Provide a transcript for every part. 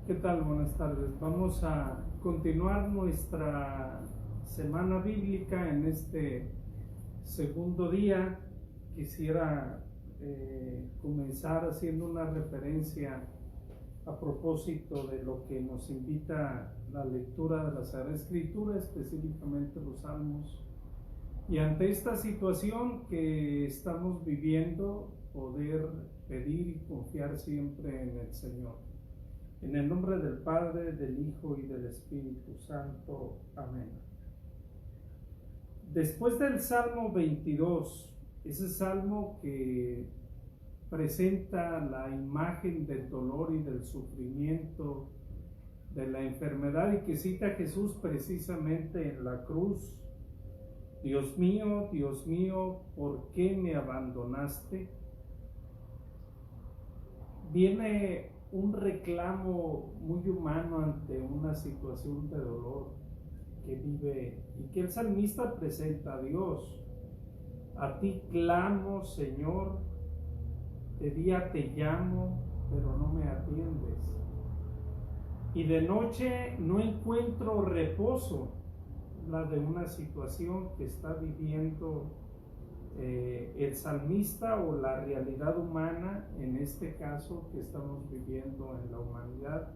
¿Qué tal? Buenas tardes. Vamos a continuar nuestra semana bíblica en este segundo día. Quisiera comenzar haciendo una referencia a propósito de lo que nos invita la lectura de la Sagrada Escritura, específicamente los Salmos. Y ante esta situación que estamos viviendo, poder pedir y confiar siempre en el Señor. En el nombre del Padre, del Hijo y del Espíritu Santo. Amén. Después del Salmo 22, ese salmo que presenta la imagen del dolor y del sufrimiento, de la enfermedad, y que cita a Jesús precisamente en la cruz: Dios mío, ¿por qué me abandonaste? Viene un reclamo muy humano ante una situación de dolor que vive y que el salmista presenta a Dios. A ti clamo, Señor, de día te llamo, pero no me atiendes. Y de noche no encuentro reposo, la de una situación que está viviendo el salmista, o la realidad humana, en este caso que estamos viviendo en la humanidad.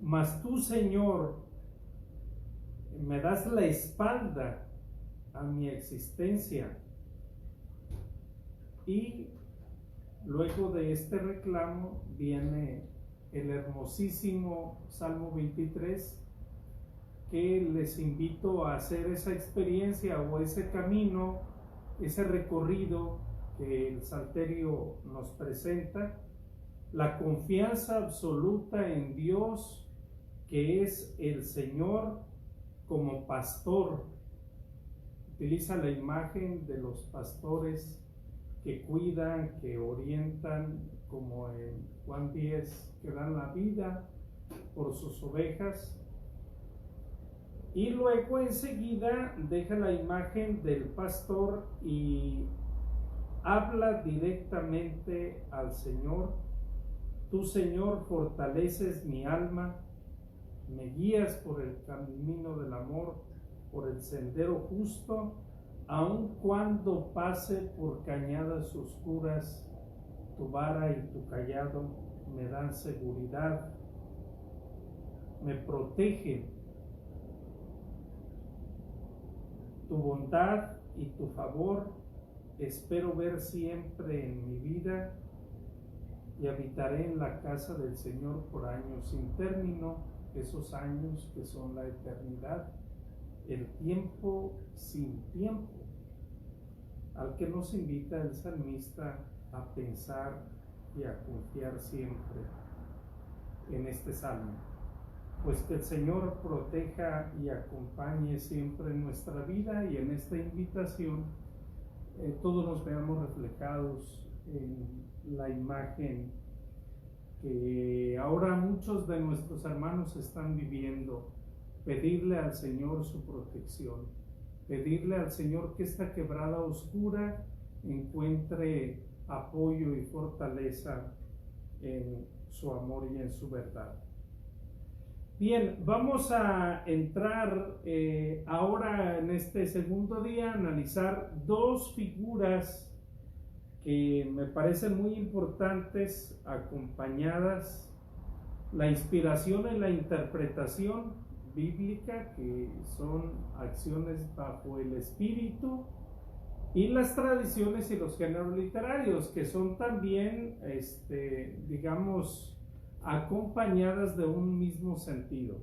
Mas tú, Señor, me das la espalda a mi existencia. Y luego de este reclamo viene el hermosísimo Salmo 23, que les invito a hacer esa experiencia o ese camino, ese recorrido que el Salterio nos presenta. La confianza absoluta en Dios, que es el Señor como pastor. Utiliza la imagen de los pastores que cuidan, que orientan, como en Juan 10, que dan la vida por sus ovejas. Y luego enseguida deja la imagen del pastor y habla directamente al Señor. Tú, Señor, fortaleces mi alma, me guías por el camino del amor, por el sendero justo, aun cuando pase por cañadas oscuras. Tu vara y tu cayado me dan seguridad, me protegen. Tu bondad y tu favor espero ver siempre en mi vida, y habitaré en la casa del Señor por años sin término, esos años que son la eternidad, el tiempo sin tiempo, al que nos invita el salmista a pensar y a confiar siempre en este salmo. Pues que el Señor proteja y acompañe siempre nuestra vida, y en esta invitación todos nos veamos reflejados en la imagen que ahora muchos de nuestros hermanos están viviendo. Pedirle al Señor su protección, pedirle al Señor que esta quebrada oscura encuentre apoyo y fortaleza en su amor y en su verdad. Bien, vamos a entrar ahora en este segundo día a analizar dos figuras que me parecen muy importantes, acompañadas: la inspiración y la interpretación bíblica, que son acciones bajo el Espíritu, y las tradiciones y los géneros literarios, que son también, digamos, acompañadas de un mismo sentido.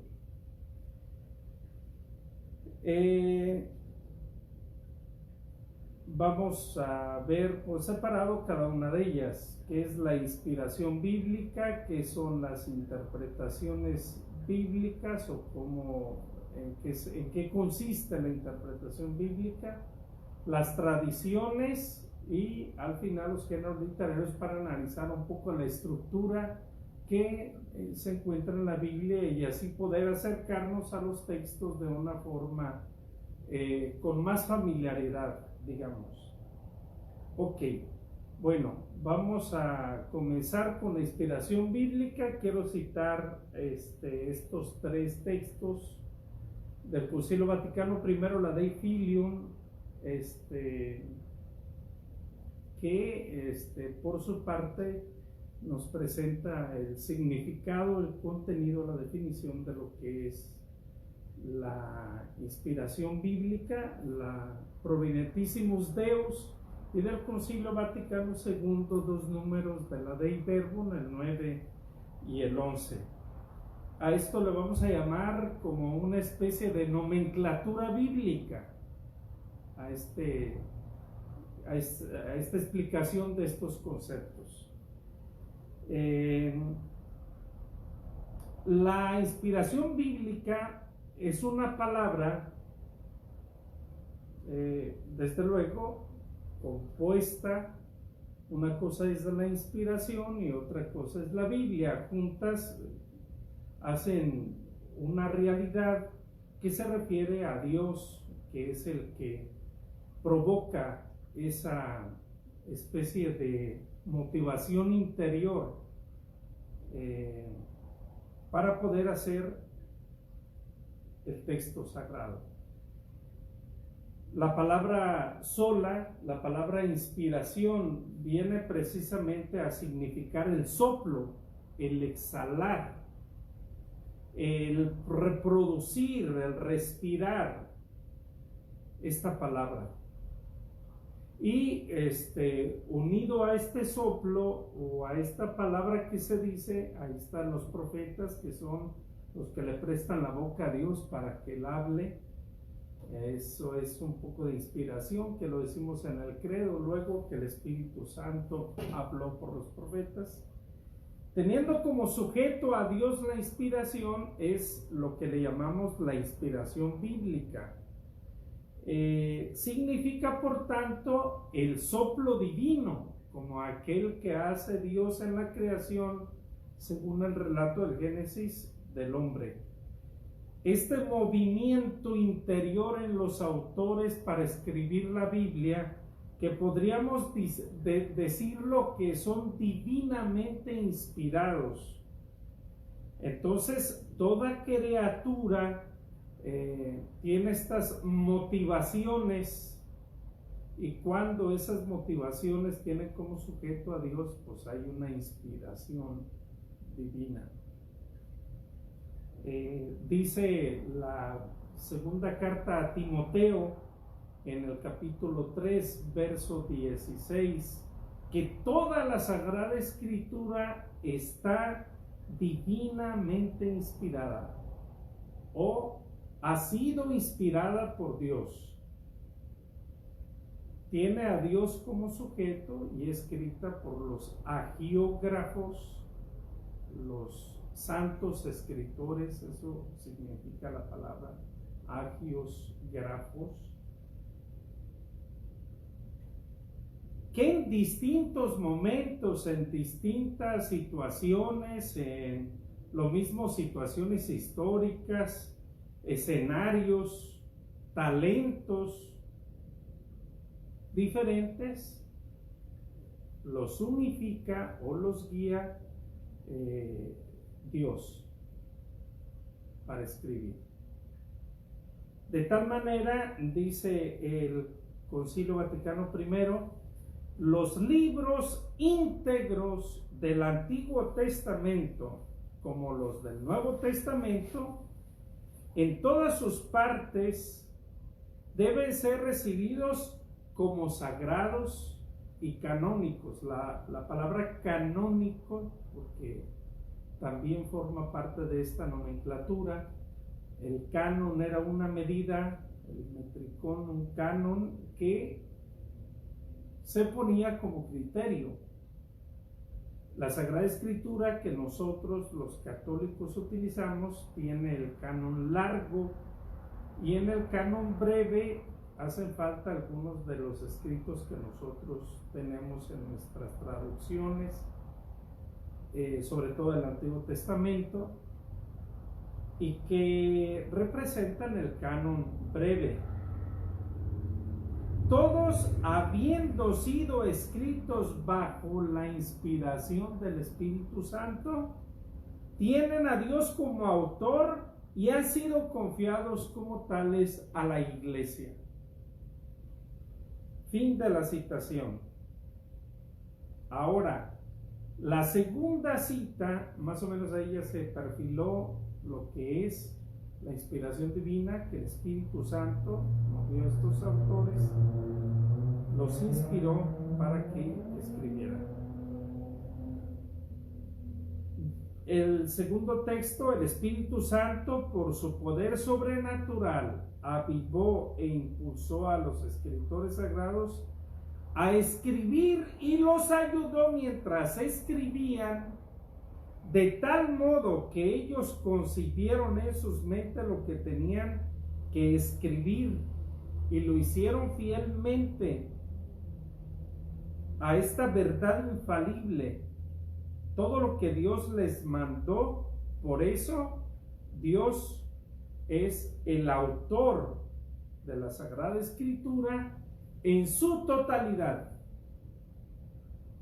Vamos a ver por separado cada una de ellas: qué es la inspiración bíblica, qué son las interpretaciones bíblicas, o en qué consiste la interpretación bíblica, las tradiciones, y al final los géneros literarios, para analizar un poco la estructura que se encuentra en la Biblia, y así poder acercarnos a los textos de una forma con más familiaridad, digamos. Ok, Bueno, vamos a comenzar con la inspiración bíblica. Quiero citar estos tres textos del Concilio Vaticano I, la Dei Filium, que por su parte nos presenta el significado, el contenido, la definición de lo que es la inspiración bíblica, la Providentissimus Deus, y del Concilio Vaticano II, dos números de la Dei Verbum, el 9 y el 11. A esto le vamos a llamar como una especie de nomenclatura bíblica a esta explicación de estos conceptos. La inspiración bíblica es una palabra, desde luego, compuesta. Una cosa es la inspiración y otra cosa es la Biblia. Juntas hacen una realidad que se refiere a Dios, que es el que provoca esa especie de motivación interior para poder hacer el texto sagrado. La palabra sola, la palabra inspiración, viene precisamente a significar el soplo, el exhalar, el reproducir, el respirar esta palabra. Y unido a este soplo o a esta palabra que se dice, ahí están los profetas, que son los que le prestan la boca a Dios para que él hable. Eso es un poco de inspiración, que lo decimos en el credo, luego que el Espíritu Santo habló por los profetas. Teniendo como sujeto a Dios la inspiración, es lo que le llamamos la inspiración bíblica. Significa, por tanto, el soplo divino, como aquel que hace Dios en la creación, según el relato del Génesis del hombre. Este movimiento interior en los autores para escribir la Biblia, que podríamos decirlo que son divinamente inspirados. Entonces, toda criatura tiene estas motivaciones, y cuando esas motivaciones tienen como sujeto a Dios, pues hay una inspiración divina. Dice la segunda carta a Timoteo en el capítulo 3, verso 16, que toda la Sagrada Escritura está divinamente inspirada o ha sido inspirada por Dios. Tiene a Dios como sujeto y escrita por los agiógrafos, los santos escritores. Eso significa la palabra agios grafos, que en distintos momentos, en distintas situaciones, en lo mismo situaciones históricas, escenarios, talentos diferentes, los unifica o los guía Dios para escribir. De tal manera, dice el Concilio Vaticano I, los libros íntegros del Antiguo Testamento como los del Nuevo Testamento, en todas sus partes, deben ser recibidos como sagrados y canónicos. La palabra canónico, porque también forma parte de esta nomenclatura. El canon era una medida, el metricón, un canon que se ponía como criterio. La Sagrada Escritura que nosotros los católicos utilizamos tiene el canon largo, y en el canon breve hacen falta algunos de los escritos que nosotros tenemos en nuestras traducciones, sobre todo el Antiguo Testamento, y que representan el canon breve. todos habiendo sido escritos bajo la inspiración del Espíritu Santo, tienen a Dios como autor y han sido confiados como tales a la iglesia. Fin de la citación. Ahora, la segunda cita, más o menos ahí ya se perfiló lo que es la inspiración divina, que el Espíritu Santo nos dio a estos autores, los inspiró para que escribieran. El segundo texto, el Espíritu Santo, por su poder sobrenatural, avivó e impulsó a los escritores sagrados a escribir y los ayudó mientras escribían, de tal modo que ellos concibieron en sus mentes lo que tenían que escribir y lo hicieron fielmente a esta verdad infalible, todo lo que Dios les mandó. Por eso Dios es el autor de la Sagrada Escritura en su totalidad.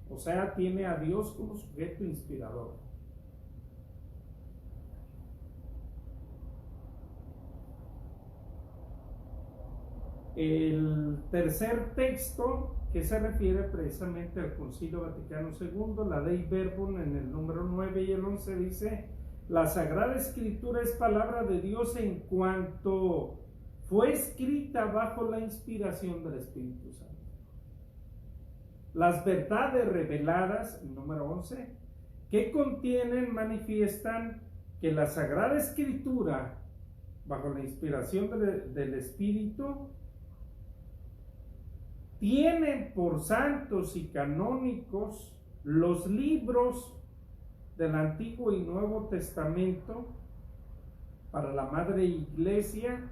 O sea, tiene a Dios como sujeto inspirador. El tercer texto, que se refiere precisamente al Concilio Vaticano II, la Dei Verbum, en el número 9 y el 11, dice: la Sagrada Escritura es palabra de Dios en cuanto fue escrita bajo la inspiración del Espíritu Santo. Las verdades reveladas, el número 11, que contienen, manifiestan que la Sagrada Escritura, bajo la inspiración del Espíritu, tienen por santos y canónicos los libros del Antiguo y Nuevo Testamento para la Madre Iglesia,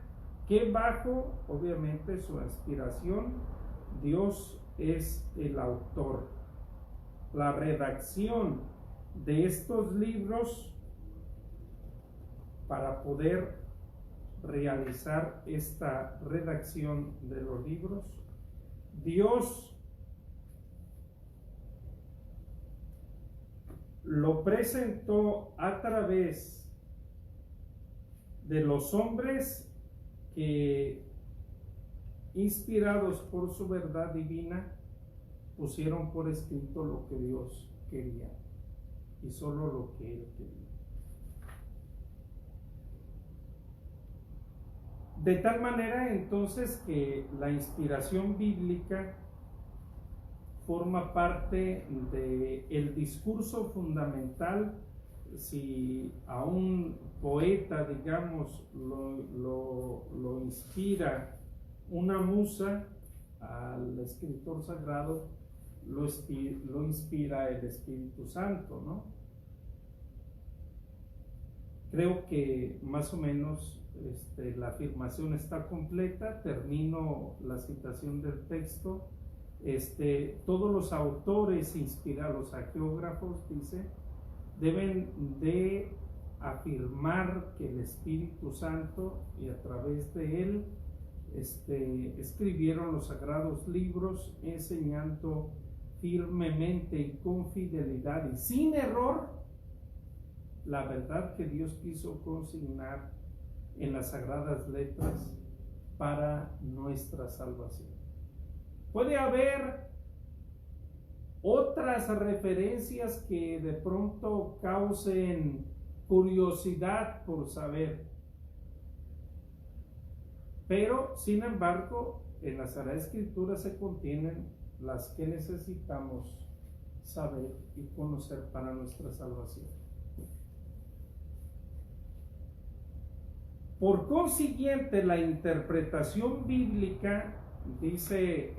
que bajo, obviamente, su inspiración, Dios es el autor. La redacción de estos libros, para poder realizar esta redacción de los libros, Dios lo presentó a través de los hombres que, inspirados por su verdad divina, pusieron por escrito lo que Dios quería y solo lo que Él quería. De tal manera entonces que la inspiración bíblica forma parte del discurso fundamental. Si a un poeta, digamos, lo inspira una musa, al escritor sagrado lo inspira el Espíritu Santo, ¿no? Creo que más o menos la afirmación está completa. Termino la citación del texto. Todos los autores inspirados, hagiógrafos, dice, deben de afirmar que el Espíritu Santo, y a través de él, escribieron los sagrados libros, enseñando firmemente y con fidelidad y sin error la verdad que Dios quiso consignar en las sagradas letras para nuestra salvación. Puede haber otras referencias que de pronto causen curiosidad por saber, pero sin embargo en la Sagrada Escritura se contienen las que necesitamos saber y conocer para nuestra salvación. Por consiguiente, la interpretación bíblica, dice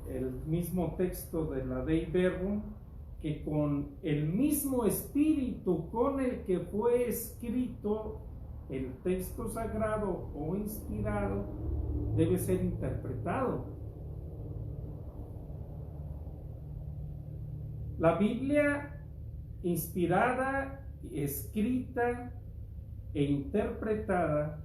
el mismo texto de la Dei Verbum, que con el mismo espíritu con el que fue escrito el texto sagrado o inspirado, debe ser interpretado. La Biblia inspirada, escrita e interpretada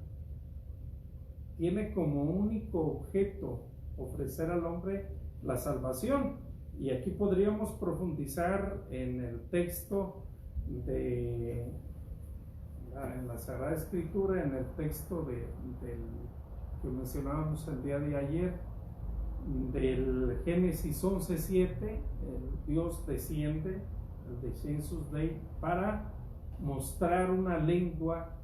tiene como único objeto ofrecer al hombre la salvación. Y aquí podríamos profundizar en el texto en la Sagrada Escritura, en el texto que mencionábamos el día de ayer, del Génesis 11:7, Dios desciende, el Descensus Dei, para mostrar una lengua,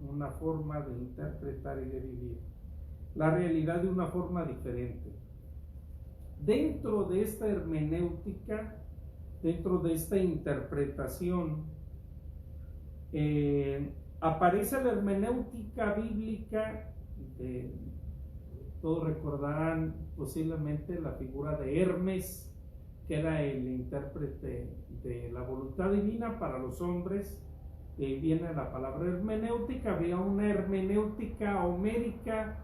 una forma de interpretar y de vivir la realidad de una forma diferente. Dentro de esta hermenéutica, dentro de esta interpretación, aparece la hermenéutica bíblica. Todos recordarán posiblemente la figura de Hermes, que era el intérprete de la voluntad divina para los hombres. Viene la palabra hermenéutica. Había una hermenéutica homérica,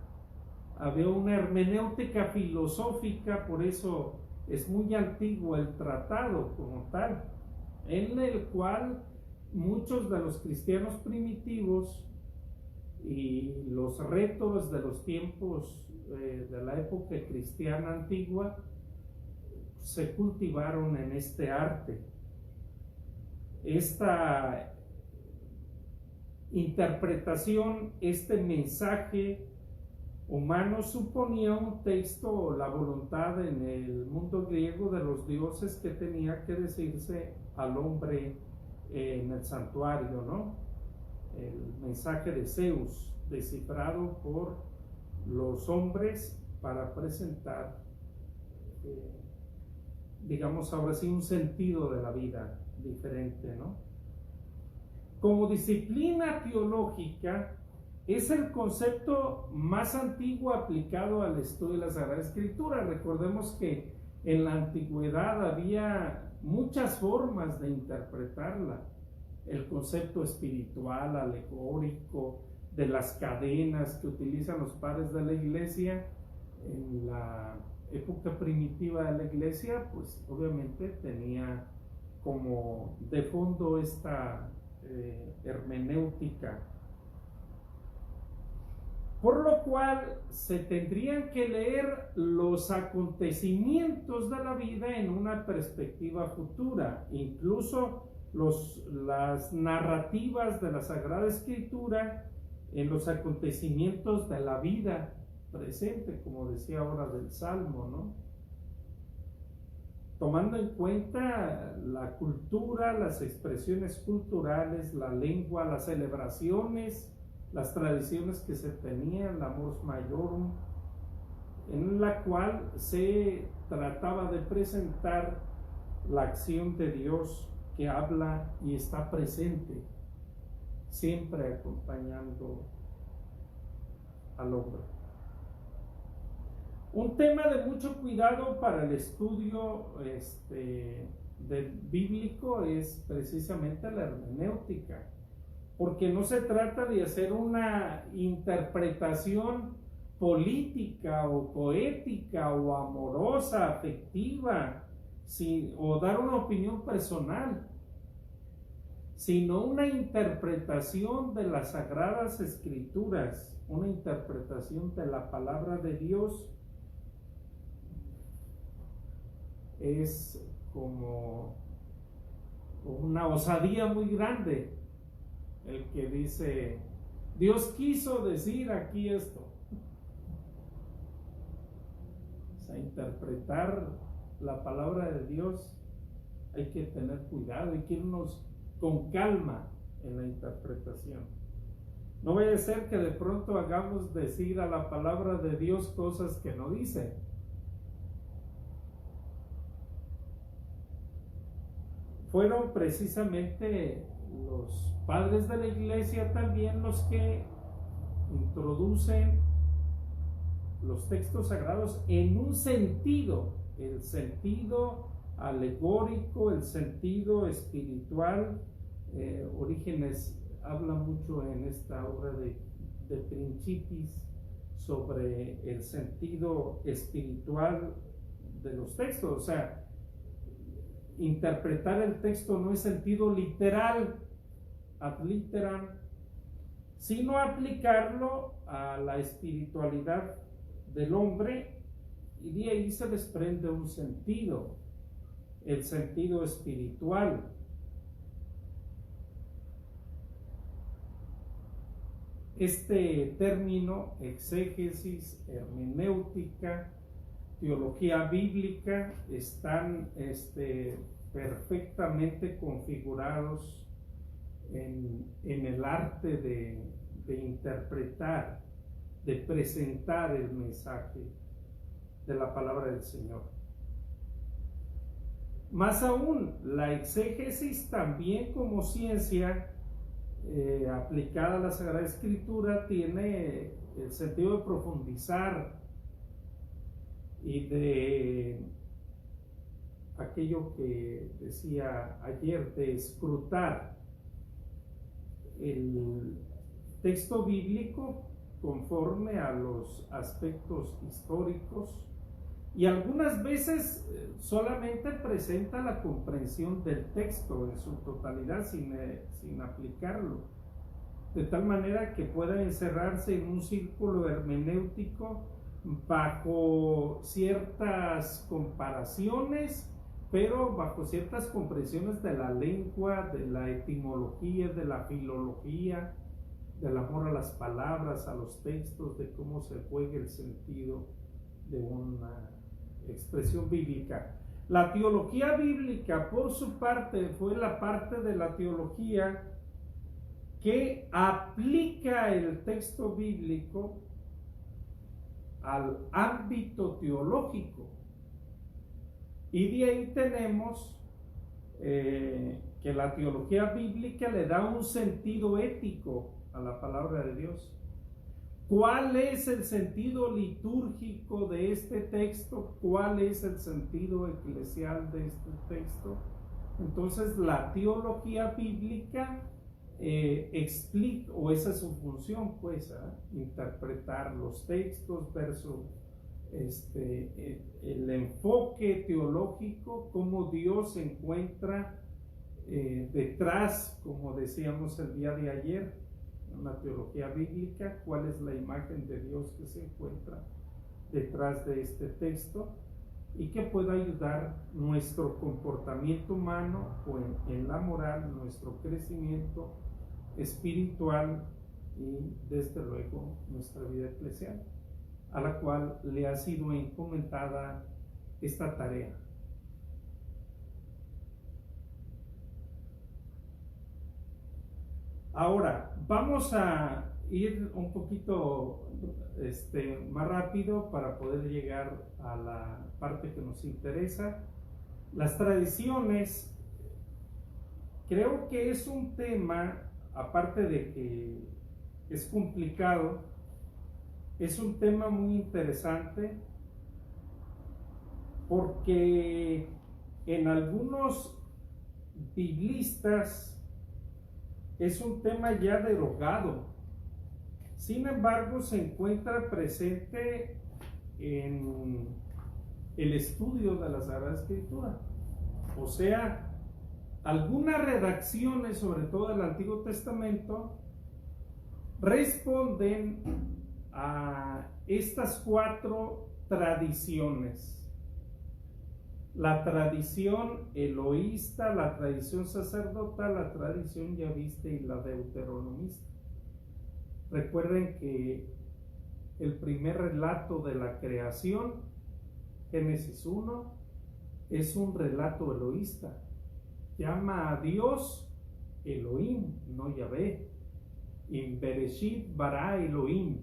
había una hermenéutica filosófica, por eso es muy antiguo el tratado como tal, en el cual muchos de los cristianos primitivos y los retos de los tiempos de la época cristiana antigua se cultivaron en este arte. Esta interpretación, este mensaje humano suponía un texto, la voluntad en el mundo griego de los dioses que tenía que decirse al hombre en el santuario, ¿no? El mensaje de Zeus, descifrado por los hombres para presentar, digamos ahora sí, un sentido de la vida diferente, ¿no? Como disciplina teológica, es el concepto más antiguo aplicado al estudio de la Sagrada Escritura. Recordemos que en la antigüedad había muchas formas de interpretarla. El concepto espiritual, alegórico, de las cadenas que utilizan los padres de la iglesia en la época primitiva de la iglesia, pues obviamente tenía como de fondo esta hermenéutica. Por lo cual se tendrían que leer los acontecimientos de la vida en una perspectiva futura. Incluso las narrativas de la Sagrada Escritura en los acontecimientos de la vida presente, como decía ahora del Salmo, ¿no? Tomando en cuenta la cultura, las expresiones culturales, la lengua, las celebraciones, las tradiciones que se tenían, la mors maiorum, en la cual se trataba de presentar la acción de Dios que habla y está presente, siempre acompañando al hombre. Un tema de mucho cuidado para el estudio bíblico es precisamente la hermenéutica, porque no se trata de hacer una interpretación política o poética o amorosa, afectiva, o dar una opinión personal, sino una interpretación de las Sagradas Escrituras, una interpretación de la palabra de Dios. Es como una osadía muy grande el que dice, Dios quiso decir aquí esto. O sea, interpretar la palabra de Dios, hay que tener cuidado, hay que irnos con calma en la interpretación. No vaya a ser que de pronto hagamos decir a la palabra de Dios cosas que no dice. Fueron precisamente los padres de la iglesia también los que introducen los textos sagrados en un sentido, el sentido alegórico, el sentido espiritual. Orígenes habla mucho en esta obra de Principis sobre el sentido espiritual de los textos. O sea, interpretar el texto no es sentido literal, ad literam, sino aplicarlo a la espiritualidad del hombre, y de ahí se desprende un sentido, el sentido espiritual. Este término, exégesis, hermenéutica, teología bíblica, están perfectamente configurados en el arte de interpretar, de presentar el mensaje de la palabra del Señor. Más aún, la exégesis también como ciencia aplicada a la Sagrada Escritura tiene el sentido de profundizar y de aquello que decía ayer, de escrutar el texto bíblico conforme a los aspectos históricos, y algunas veces solamente presenta la comprensión del texto en su totalidad sin aplicarlo, de tal manera que pueda encerrarse en un círculo hermenéutico bajo ciertas comparaciones, pero bajo ciertas comprensiones de la lengua, de la etimología, de la filología, del amor a las palabras, a los textos, de cómo se juega el sentido de una expresión bíblica. La teología bíblica, por su parte, fue la parte de la teología que aplica el texto bíblico al ámbito teológico, y de ahí tenemos que la teología bíblica le da un sentido ético a la palabra de Dios. ¿Cuál es el sentido litúrgico de este texto? ¿Cuál es el sentido eclesial de este texto? Entonces la teología bíblica explica, o esa es su función, pues, interpretar los textos, ver el enfoque teológico, cómo Dios se encuentra detrás, como decíamos el día de ayer, una teología bíblica, cuál es la imagen de Dios que se encuentra detrás de este texto, y que pueda ayudar nuestro comportamiento humano o en la moral, nuestro crecimiento espiritual y desde luego nuestra vida eclesial, a la cual le ha sido encomendada esta tarea. Ahora, vamos a ir un poquito más rápido para poder llegar a la parte que nos interesa. Las tradiciones, creo que es un tema, aparte de que es complicado, es un tema muy interesante, porque en algunos biblistas es un tema ya derogado. Sin embargo, se encuentra presente en el estudio de la Sagrada Escritura. O sea, algunas redacciones, sobre todo del Antiguo Testamento, responden a estas 4 tradiciones: la tradición eloísta, la tradición sacerdotal, la tradición yavista y la deuteronomista. Recuerden que el primer relato de la creación, Génesis 1, es un relato eloísta. Llama a Dios Elohim, no Yahvé. In Bereshit bara Elohim.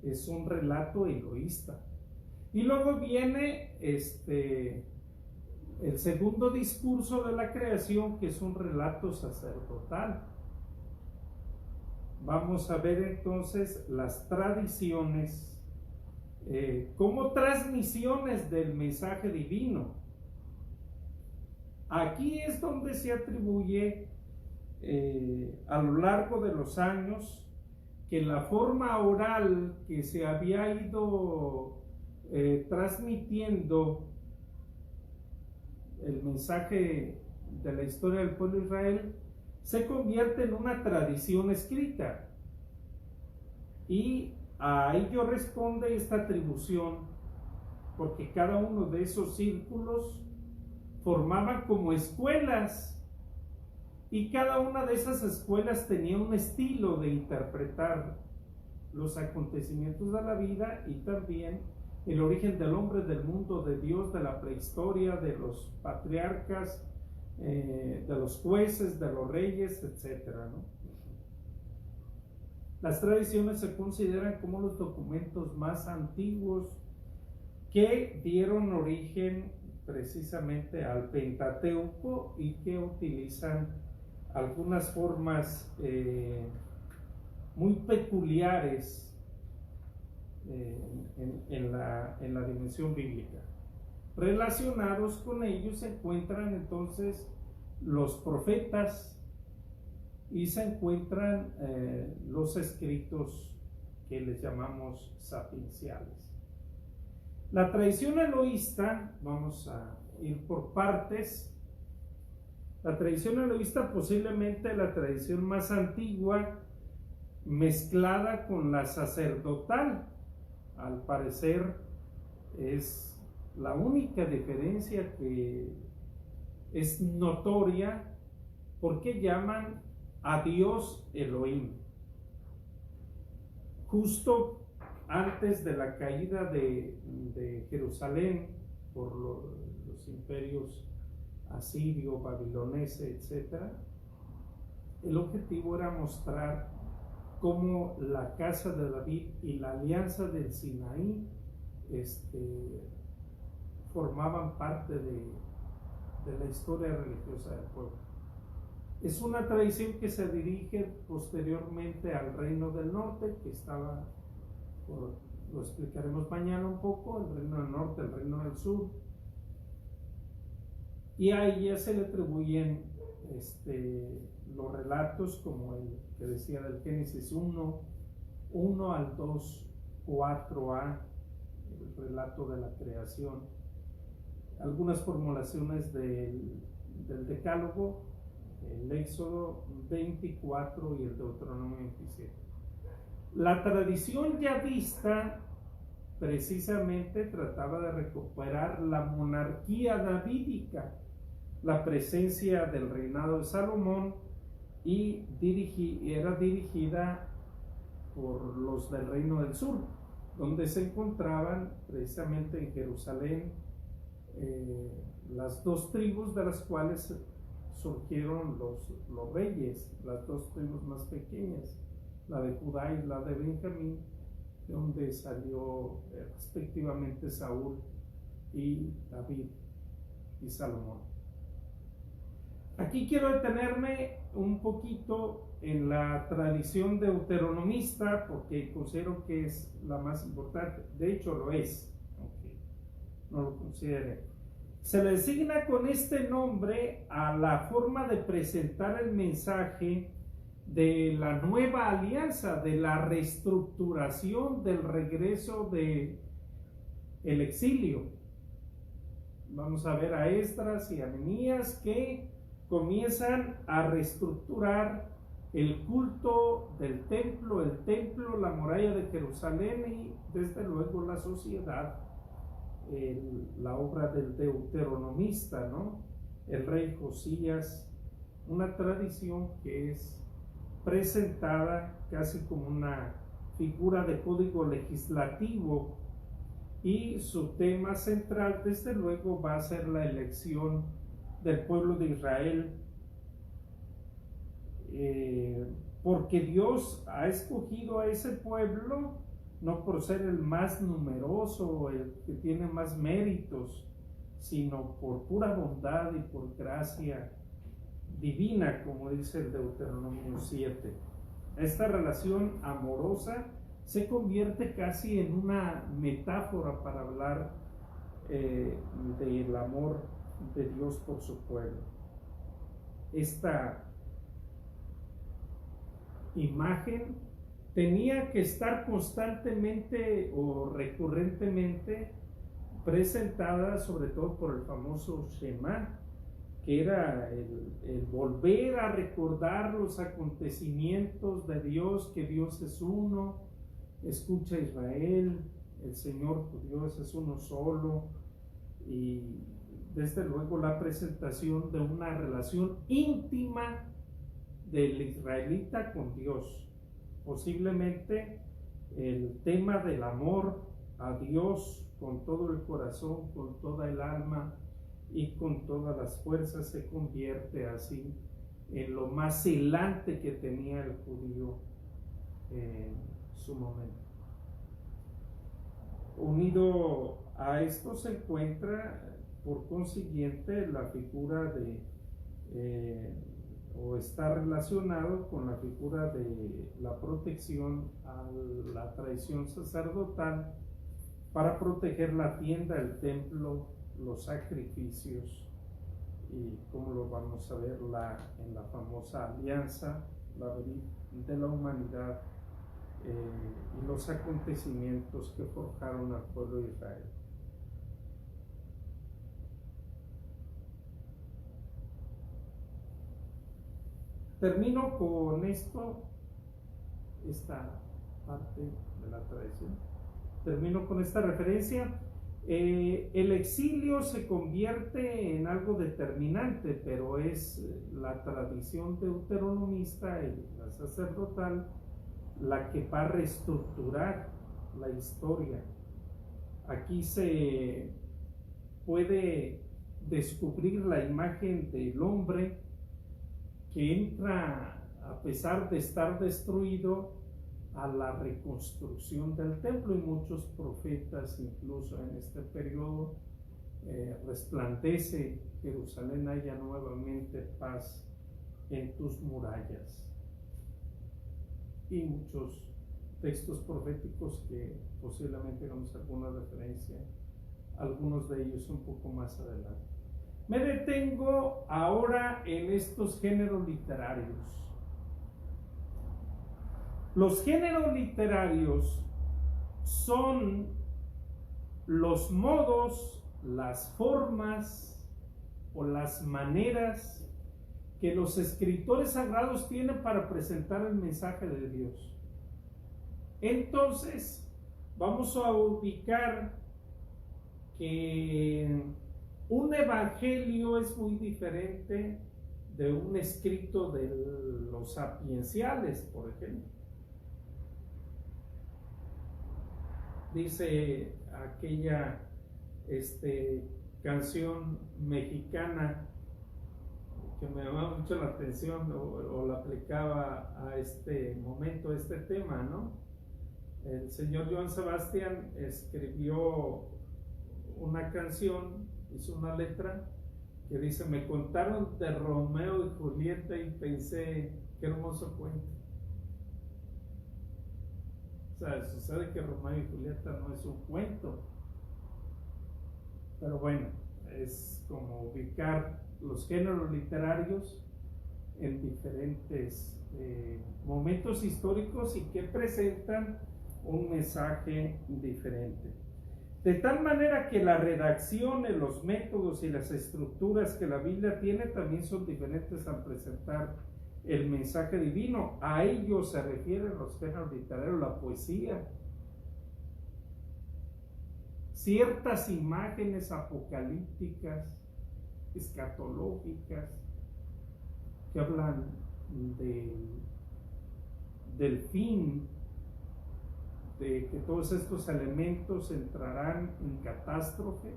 Es un relato eloísta. Y luego viene el segundo discurso de la creación, que es un relato sacerdotal. Vamos a ver entonces las tradiciones como transmisiones del mensaje divino. Aquí es donde se atribuye a lo largo de los años que la forma oral que se había ido transmitiendo el mensaje de la historia del pueblo de Israel se convierte en una tradición escrita. Y a ello responde esta atribución, porque cada uno de esos círculos formaban como escuelas, y cada una de esas escuelas tenía un estilo de interpretar los acontecimientos de la vida y también el origen del hombre, del mundo, de Dios, de la prehistoria, de los patriarcas, de los jueces, de los reyes, etcétera, ¿no? Las tradiciones se consideran como los documentos más antiguos que dieron origen precisamente al Pentateuco y que utilizan algunas formas muy peculiares en la dimensión bíblica. Relacionados con ellos se encuentran entonces los profetas y se encuentran los escritos que les llamamos sapienciales. La tradición eloísta, vamos a ir por partes. La tradición eloísta, posiblemente la tradición más antigua, mezclada con la sacerdotal, al parecer es la única diferencia que es notoria, porque llaman a Dios Elohim. Justo antes de la caída de Jerusalén por los imperios asirio, babilonese, etc., el objetivo era mostrar cómo la casa de David y la alianza del Sinaí formaban parte de la historia religiosa del pueblo. Es una tradición que se dirige posteriormente al Reino del Norte, que estaba, lo explicaremos mañana un poco, el Reino del Norte, el Reino del Sur, y a ella se le atribuyen los relatos como el que decía del Génesis 1 al 2, 4a, el relato de la creación, algunas formulaciones del Decálogo, el Éxodo 24 y el Deuteronomio 27. La tradición ya vista precisamente trataba de recuperar la monarquía davídica, la presencia del reinado de Salomón, y era dirigida por los del Reino del Sur, donde se encontraban precisamente en Jerusalén las dos tribus de las cuales surgieron los reyes, las dos tribus más pequeñas, la de Judá y la de Benjamín, de donde salió respectivamente Saúl y David y Salomón. Aquí quiero detenerme un poquito en la tradición deuteronomista, porque considero que es la más importante. De hecho lo es, aunque no lo considere. Se le designa con este nombre a la forma de presentar el mensaje de la nueva alianza, de la reestructuración del regreso del exilio. Vamos a ver a Esdras y a Nehemías que comienzan a reestructurar el culto del templo, la muralla de Jerusalén y desde luego la sociedad, la obra del deuteronomista, ¿no? El rey Josías, una tradición que es presentada casi como una figura de código legislativo, y su tema central desde luego va a ser la elección del pueblo de Israel, porque Dios ha escogido a ese pueblo no por ser el más numeroso o el que tiene más méritos, sino por pura bondad y por gracia divina, como dice el Deuteronomio 7. Esta relación amorosa se convierte casi en una metáfora para hablar del amor de Dios por su pueblo. Esta imagen tenía que estar constantemente o recurrentemente presentada, sobre todo por el famoso Shema, que era el volver a recordar los acontecimientos de Dios, que Dios es uno. Escucha Israel, el Señor tu Dios es uno solo, y desde luego la presentación de una relación íntima del israelita con Dios. Posiblemente el tema del amor a Dios con todo el corazón, con toda el alma y con todas las fuerzas se convierte así en lo más celante que tenía el judío en su momento. Unido a esto se encuentra, por consiguiente, la figura de, o está relacionado con la figura de la protección a la tradición sacerdotal para proteger la tienda, el templo, los sacrificios, y como lo vamos a ver en la famosa alianza, la de la humanidad, y los acontecimientos que forjaron al pueblo de Israel. Termino con esto, esta parte de la tradición. Termino con esta referencia. El exilio se convierte en algo determinante, pero es la tradición deuteronomista y la sacerdotal la que va a reestructurar la historia. Aquí se puede descubrir la imagen del hombre que entra, a pesar de estar destruido, a la reconstrucción del templo, y muchos profetas incluso en este periodo resplandece Jerusalén, haya nuevamente paz en tus murallas, y muchos textos proféticos que posiblemente hagamos alguna referencia, algunos de ellos un poco más adelante. Me detengo ahora en estos géneros literarios. Los géneros literarios son los modos, las formas o las maneras que los escritores sagrados tienen para presentar el mensaje de Dios. Entonces, vamos a ubicar que un evangelio es muy diferente de un escrito de los sapienciales, por ejemplo. Dice aquella canción mexicana que me llamaba mucho la atención, o la aplicaba a este momento, a este tema, ¿no? El señor Joan Sebastián escribió una canción, hizo una letra que dice: me contaron de Romeo y Julieta y pensé, qué hermoso cuento. O sea, sucede que Romeo y Julieta no es un cuento, pero bueno, es como ubicar los géneros literarios en diferentes momentos históricos y que presentan un mensaje diferente. De tal manera que la redacción, los métodos y las estructuras que la Biblia tiene también son diferentes al presentar el mensaje divino. A ello se refieren los géneros literarios, la poesía. Ciertas imágenes apocalípticas, escatológicas, que hablan del fin, de que todos estos elementos entrarán en catástrofe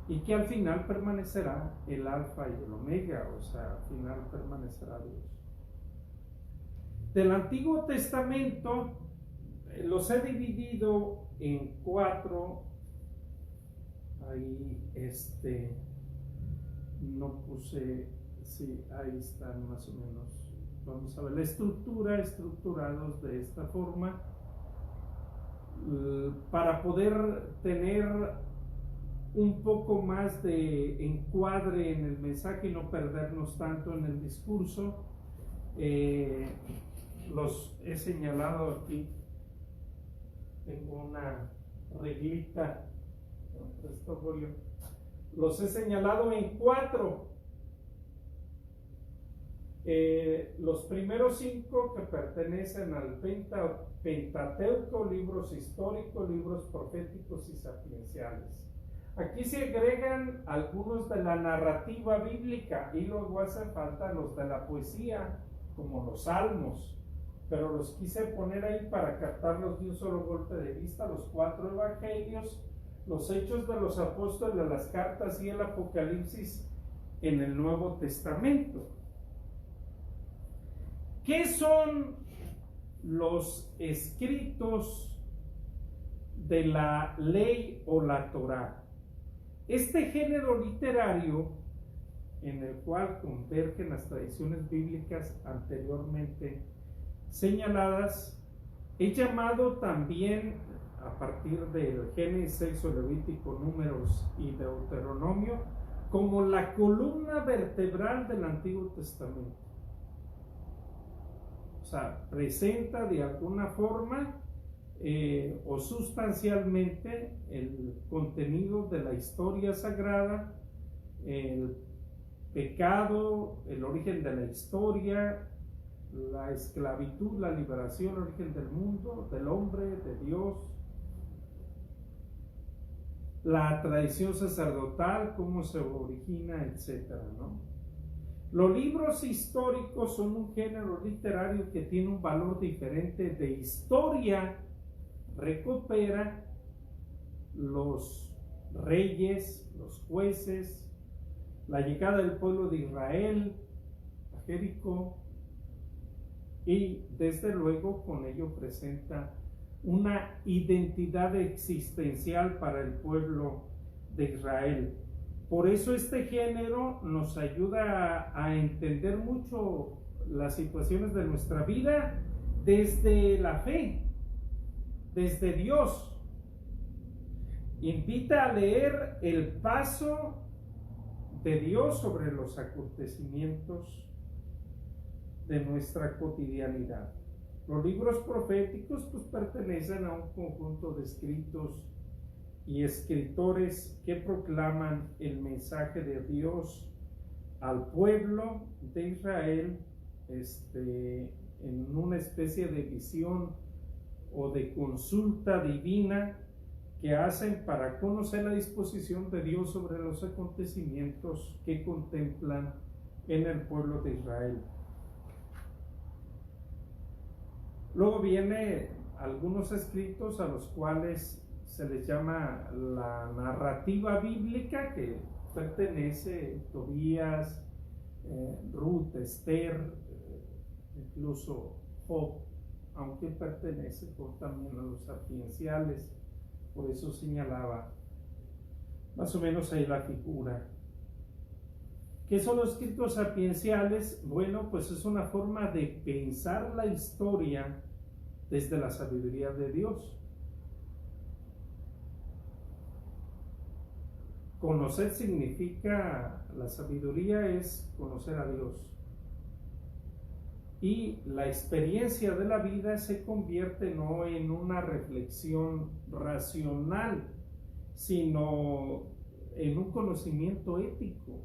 y que al final permanecerá el alfa y el omega, o sea, al final permanecerá Dios. Del Antiguo Testamento los he dividido en 4. Ahí no puse, sí, ahí están más o menos. Vamos a ver la estructura, estructurados de esta forma, para poder tener un poco más de encuadre en el mensaje y no perdernos tanto en el discurso. Los he señalado aquí. Tengo una reglita, los he señalado en 4 Los primeros 5 que pertenecen al Pentateuco, libros históricos, libros proféticos y sapienciales. Aquí se agregan algunos de la narrativa bíblica y luego hacen falta los de la poesía, como los salmos, pero los quise poner ahí para captarlos de un solo golpe de vista: los 4 evangelios, los hechos de los apóstoles, las cartas y el Apocalipsis en el Nuevo Testamento. ¿Qué son los escritos de la ley o la Torá? Este género literario, en el cual convergen las tradiciones bíblicas anteriormente señaladas, es llamado también, a partir del Génesis, Éxodo, Levítico, Números y Deuteronomio, como la columna vertebral del Antiguo Testamento. O sea, presenta de alguna forma o sustancialmente el contenido de la historia sagrada, el pecado, el origen de la historia, la esclavitud, la liberación, el origen del mundo, del hombre, de Dios, la tradición sacerdotal, cómo se origina, etcétera, ¿no? Los libros históricos son un género literario que tiene un valor diferente de historia. Recupera los reyes, los jueces, la llegada del pueblo de Israel a Jericó, y desde luego con ello presenta una identidad existencial para el pueblo de Israel. Por eso este género nos ayuda a entender mucho las situaciones de nuestra vida desde la fe, desde Dios. Invita a leer el paso de Dios sobre los acontecimientos de nuestra cotidianidad. Los libros proféticos pues pertenecen a un conjunto de escritos y escritores que proclaman el mensaje de Dios al pueblo de Israel en una especie de visión o de consulta divina que hacen para conocer la disposición de Dios sobre los acontecimientos que contemplan en el pueblo de Israel. Luego viene algunos escritos a los cuales se les llama la narrativa bíblica, que pertenece Tobías, Ruth, Esther, incluso Job, aunque pertenece también a los sapienciales. Por eso señalaba más o menos ahí la figura. ¿Qué son los escritos sapienciales? Bueno, pues es una forma de pensar la historia desde la sabiduría de Dios. Conocer significa, la sabiduría es conocer a Dios. Y la experiencia de la vida se convierte no en una reflexión racional, sino en un conocimiento ético.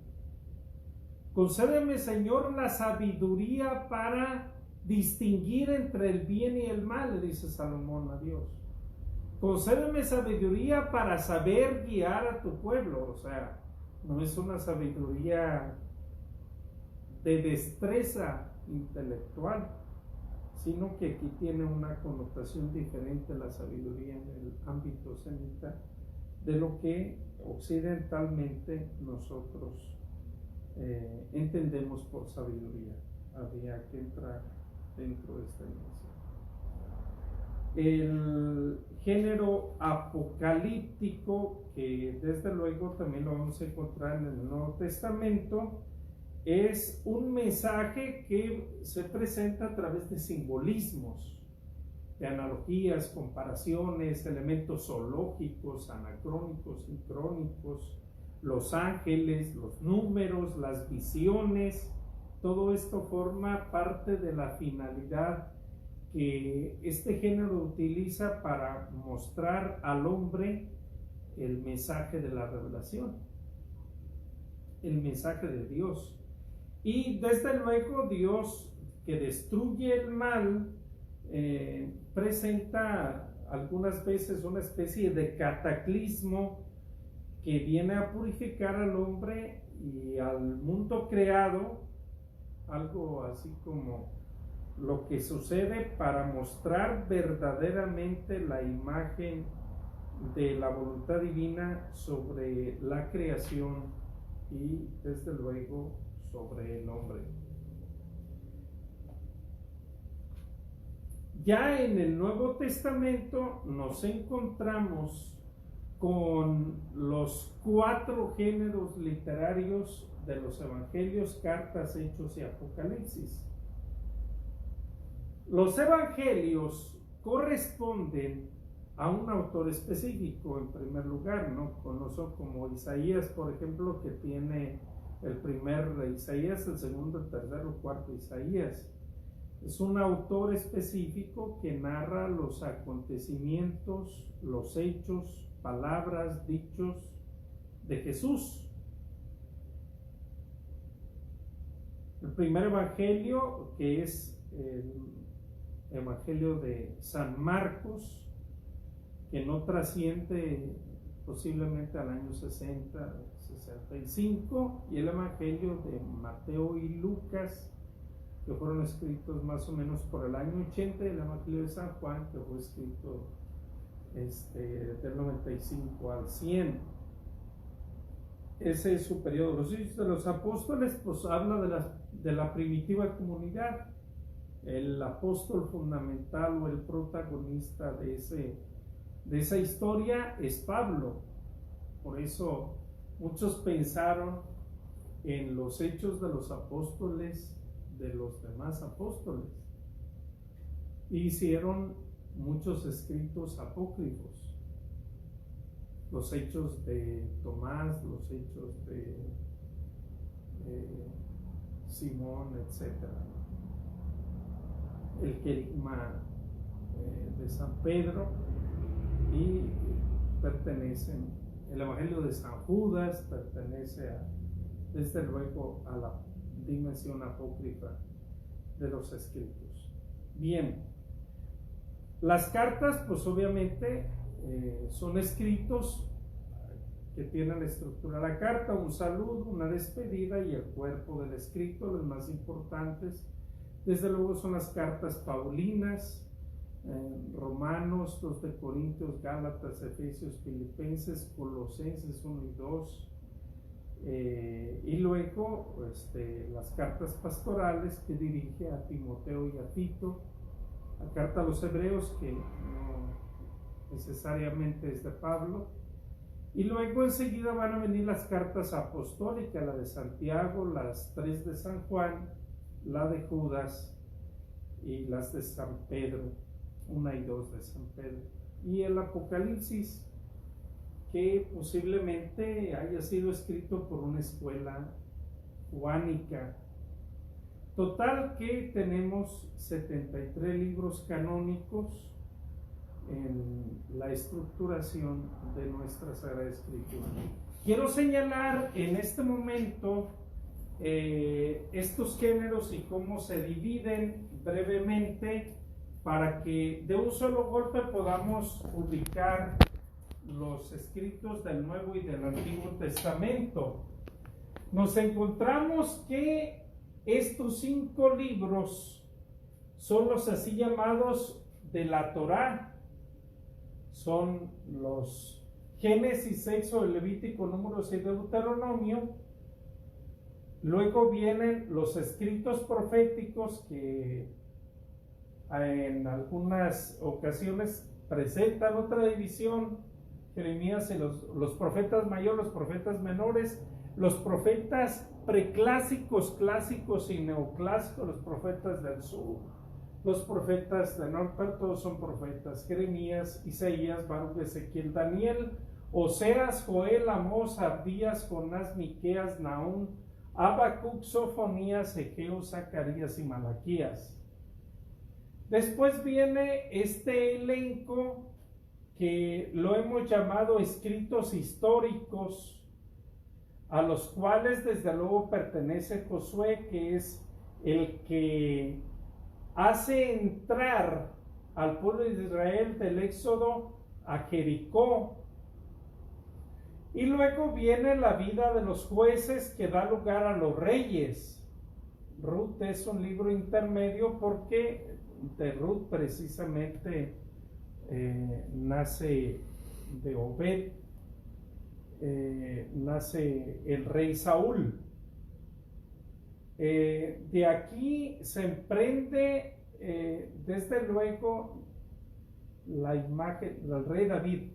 Concédeme, Señor, la sabiduría para distinguir entre el bien y el mal, le dice Salomón a Dios. Concédeme sabiduría para saber guiar a tu pueblo. O sea, no es una sabiduría de destreza intelectual, sino que aquí tiene una connotación diferente la sabiduría en el ámbito semita de lo que occidentalmente nosotros entendemos por sabiduría. Habría que entrar dentro de esta dimensión. El género apocalíptico, que desde luego también lo vamos a encontrar en el Nuevo Testamento, es un mensaje que se presenta a través de simbolismos, de analogías, comparaciones, elementos zoológicos, anacrónicos, sincrónicos, los ángeles, los números, las visiones. Todo esto forma parte de la finalidad que este género utiliza para mostrar al hombre el mensaje de la revelación, el mensaje de Dios. Y desde luego Dios, que destruye el mal, presenta algunas veces una especie de cataclismo que viene a purificar al hombre y al mundo creado, algo así como lo que sucede para mostrar verdaderamente la imagen de la voluntad divina sobre la creación y desde luego sobre el hombre. Ya en el Nuevo Testamento nos encontramos con los 4 géneros literarios de los evangelios, cartas, hechos y apocalipsis. Los evangelios corresponden a un autor específico en primer lugar, ¿no? Conozco como Isaías, por ejemplo, que tiene el primer Isaías, el segundo, el tercero, el cuarto Isaías. Es un autor específico que narra los acontecimientos, los hechos, palabras, dichos de Jesús. El primer evangelio, que es el evangelio de San Marcos, que no trasciende posiblemente al año 60, 65, y el evangelio de Mateo y Lucas, que fueron escritos más o menos por el año 80, y el evangelio de San Juan, que fue escrito del 95 al 100. Ese es su periodo. Los hechos de los apóstoles pues habla de la primitiva comunidad. El apóstol fundamental o el protagonista de esa historia es Pablo. Por eso muchos pensaron en los hechos de los apóstoles de los demás apóstoles y hicieron muchos escritos apócrifos, los hechos de Tomás, los hechos de Simón, etc., el querigma de San Pedro, y pertenecen, el evangelio de San Judas pertenece desde luego a la dimensión apócrifa de los escritos. Bien, las cartas pues obviamente son escritos que tienen la estructura de la carta, un saludo, una despedida y el cuerpo del escrito. Los más importantes desde luego son las cartas paulinas, Romanos, 2 de Corintios, Gálatas, Efesios, Filipenses, Colosenses 1 y 2, y luego las cartas pastorales que dirige a Timoteo y a Tito, la carta a los Hebreos, que no necesariamente es de Pablo, y luego enseguida van a venir las cartas apostólicas, la de Santiago, las 3 de San Juan, la de Judas y las de San Pedro, 1 y 2 de San Pedro, y el Apocalipsis, que posiblemente haya sido escrito por una escuela juánica. Total que tenemos 73 libros canónicos en la estructuración de nuestra Sagrada Escritura. Quiero señalar en este momento estos géneros y cómo se dividen brevemente para que de un solo golpe podamos ubicar los escritos del Nuevo y del Antiguo Testamento. Nos encontramos que estos 5 libros son los así llamados de la Torá. Son los Génesis, Éxodo, Levítico, Números y Deuteronomio. Luego vienen los escritos proféticos que en algunas ocasiones presentan otra división: Jeremías y los profetas mayores, los profetas menores, los profetas preclásicos, clásicos y neoclásicos, los profetas del sur, los profetas del norte, todos son profetas: Jeremías, Isaías, Baruch, Ezequiel, Daniel, Oseas, Joel, Amós, Abdías, Jonás, Miqueas, Nahum, Habacuc, Sofonías, Egeo, Zacarías y Malaquías. Después viene este elenco que lo hemos llamado escritos históricos. a los cuales desde luego pertenece Josué, que es el que hace entrar al pueblo de Israel del Éxodo a Jericó. Y luego viene la vida de los jueces que da lugar a los reyes. Ruth es un libro intermedio porque de Ruth precisamente nace de Obed, nace el rey Saúl. De aquí se emprende desde luego la imagen del rey David,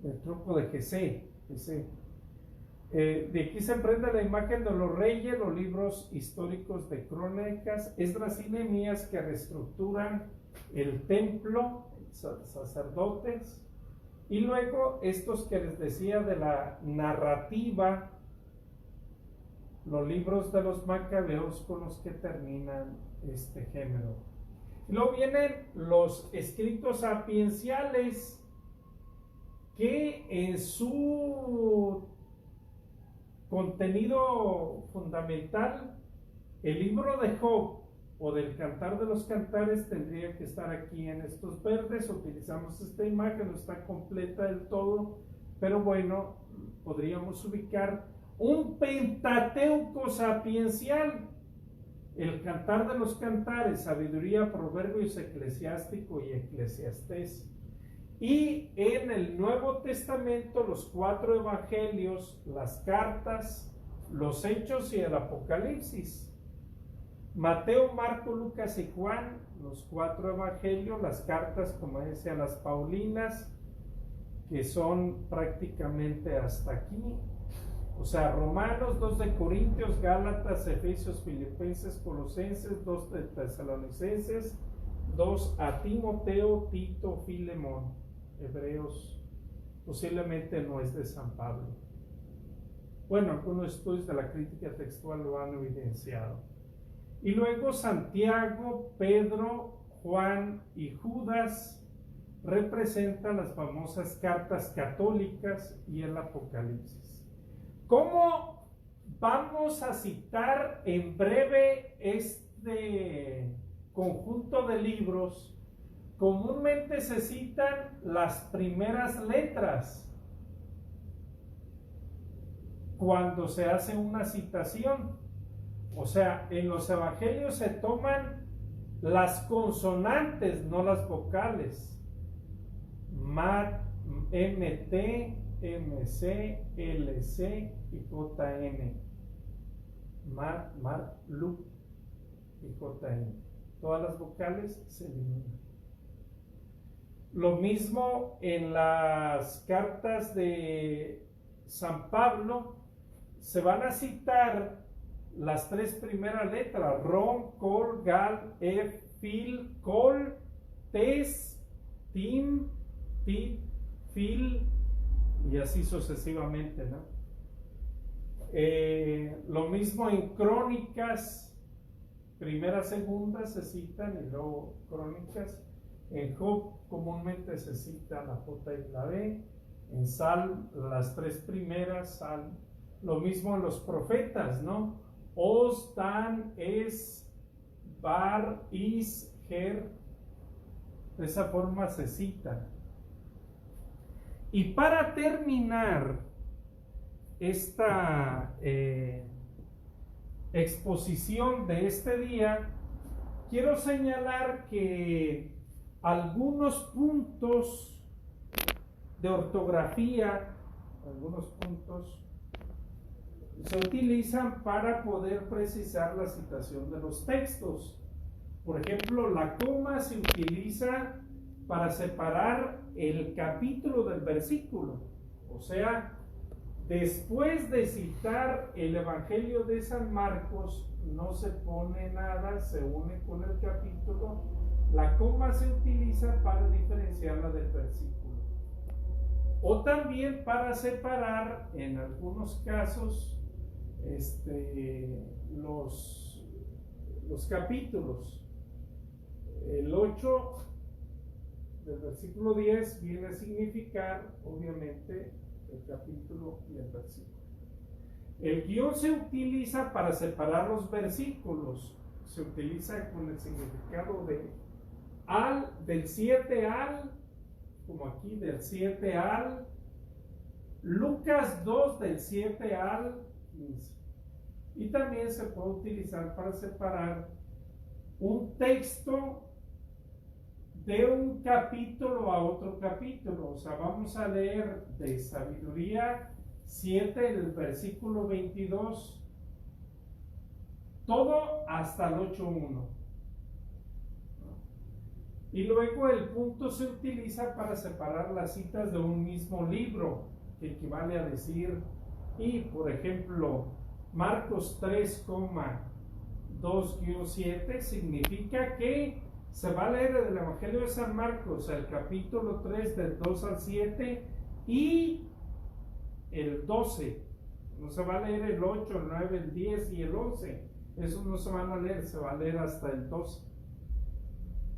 del truco de Jesé. De aquí se emprende la imagen de los reyes, los libros históricos de crónicas, Esdras y Nehemías, que reestructuran el templo, sacerdotes, y luego estos que les decía de la narrativa, los libros de los macabeos, con los que terminan este género. Y luego vienen los escritos sapienciales, que en su contenido fundamental, el libro de Job o del Cantar de los Cantares tendría que estar aquí en estos verdes. Utilizamos esta imagen, no está completa del todo, pero bueno, podríamos ubicar un Pentateuco sapiencial, el Cantar de los Cantares, Sabiduría, Proverbios, Eclesiástico y Eclesiastés. Y en el Nuevo Testamento, los 4 evangelios, las cartas, los Hechos y el Apocalipsis. Mateo, Marco, Lucas y Juan, los 4 evangelios, las cartas, como decía, las Paulinas, que son prácticamente hasta aquí. O sea, Romanos, 2 de Corintios, Gálatas, Efesios, Filipenses, Colosenses, 2 de Tesalonicenses, 2 a Timoteo, Tito, Filemón. Hebreos posiblemente no es de San Pablo. Bueno, algunos estudios de la crítica textual lo han evidenciado. Y luego Santiago, Pedro, Juan y Judas representan las famosas cartas católicas y el Apocalipsis. ¿Cómo vamos a citar en breve este conjunto de libros? Comúnmente se citan las primeras letras cuando se hace una citación. O sea, en los evangelios se toman las consonantes, no las vocales. MT, MC, LC y JN. Lu y JN. Todas las vocales se eliminan. Lo mismo en las cartas de San Pablo, se van a citar las 3 primeras letras: Rom, Col, Gal, Ef, Fil, Col, Tes, Tim, Tit, Fil, y así sucesivamente, ¿no? Lo mismo en crónicas, primera, segunda se citan y luego crónicas. En Job comúnmente se cita la J y la B. En Salm las 3 primeras, Salm. Lo mismo en los profetas, ¿no? Os, Dan, Es, Bar, Is, Ger. De esa forma se citan. Y para terminar esta exposición de este día, quiero señalar que algunos puntos de ortografía, algunos puntos se utilizan para poder precisar la citación de los textos. Por ejemplo, la coma se utiliza para separar el capítulo del versículo. O sea, después de citar el Evangelio de San Marcos, no se pone nada, se une con el capítulo. La coma se utiliza para diferenciarla del versículo. O también para separar, en algunos casos, los capítulos. El 8 del versículo 10 viene a significar, obviamente, el capítulo y el versículo. El guión se utiliza para separar los versículos. Se utiliza con el significado de del 7 al, como aquí, del 7 al, Lucas 2 del 7 al 15. Y también se puede utilizar para separar un texto de un capítulo a otro capítulo. O sea, vamos a leer de Sabiduría 7, el versículo 22, todo hasta el 8.1. Y luego el punto se utiliza para separar las citas de un mismo libro, que equivale a decir, y por ejemplo, Marcos 3,2-7 significa que se va a leer el Evangelio de San Marcos, el capítulo 3 del 2 al 7 y el 12. No se va a leer el 8, el 9, el 10 y el 11. Esos no se van a leer, se va a leer hasta el 12.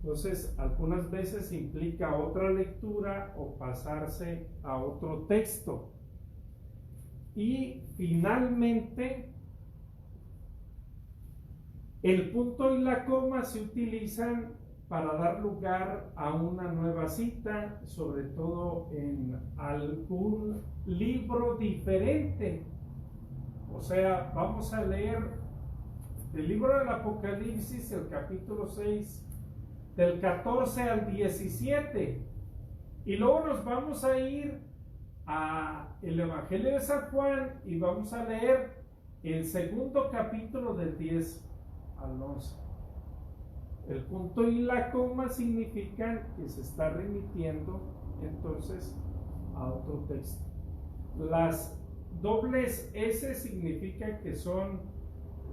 Entonces, algunas veces implica otra lectura o pasarse a otro texto. Y finalmente, el punto y la coma se utilizan para dar lugar a una nueva cita, sobre todo en algún libro diferente. O sea, vamos a leer el libro del Apocalipsis, el capítulo 6, del 14 al 17. Y luego nos vamos a ir a el Evangelio de San Juan y vamos a leer el segundo capítulo del 10 al 11. El punto y la coma significan que se está remitiendo entonces a otro texto. Las dobles S significan que son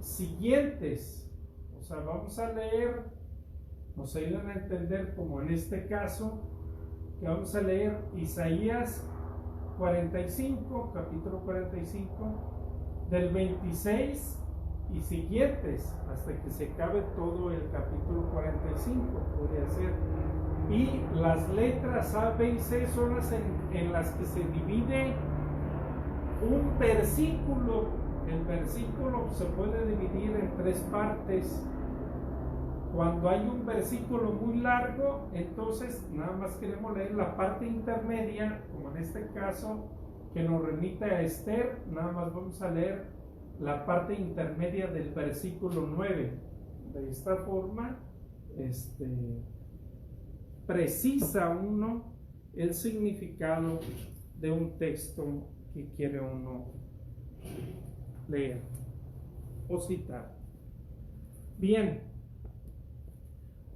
siguientes. O sea, vamos a leer, nos ayudan a entender, como en este caso, que vamos a leer Isaías 45, capítulo 45, del 26 y siguientes, hasta que se acabe todo el capítulo 45, podría ser. Y las letras A, B y C son las en las que se divide un versículo. El versículo se puede dividir en tres partes. Cuando hay un versículo muy largo, entonces nada más queremos leer la parte intermedia, como en este caso, que nos remite a Esther. Nada más vamos a leer la parte intermedia del versículo 9. De esta forma, precisa uno el significado de un texto que quiere uno leer o citar. Bien,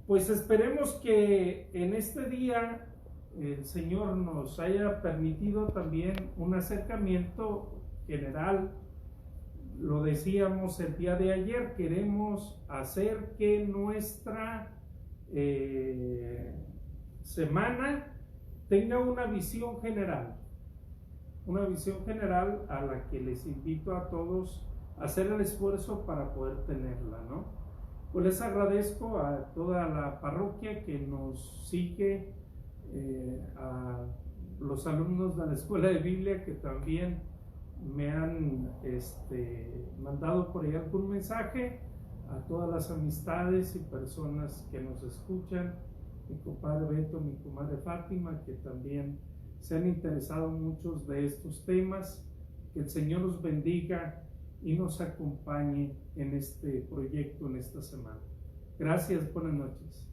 pues esperemos que en este día el Señor nos haya permitido también un acercamiento general. Lo decíamos el día de ayer, queremos hacer que nuestra semana tenga una visión general a la que les invito a todos a hacer el esfuerzo para poder tenerla, ¿no? Pues les agradezco a toda la parroquia que nos sigue, a los alumnos de la Escuela de Biblia que también me han mandado por ahí algún mensaje, a todas las amistades y personas que nos escuchan, mi compadre Beto, mi comadre Fátima, que también se han interesado muchos de estos temas. Que el Señor los bendiga y nos acompañe en este proyecto en esta semana. Gracias, buenas noches.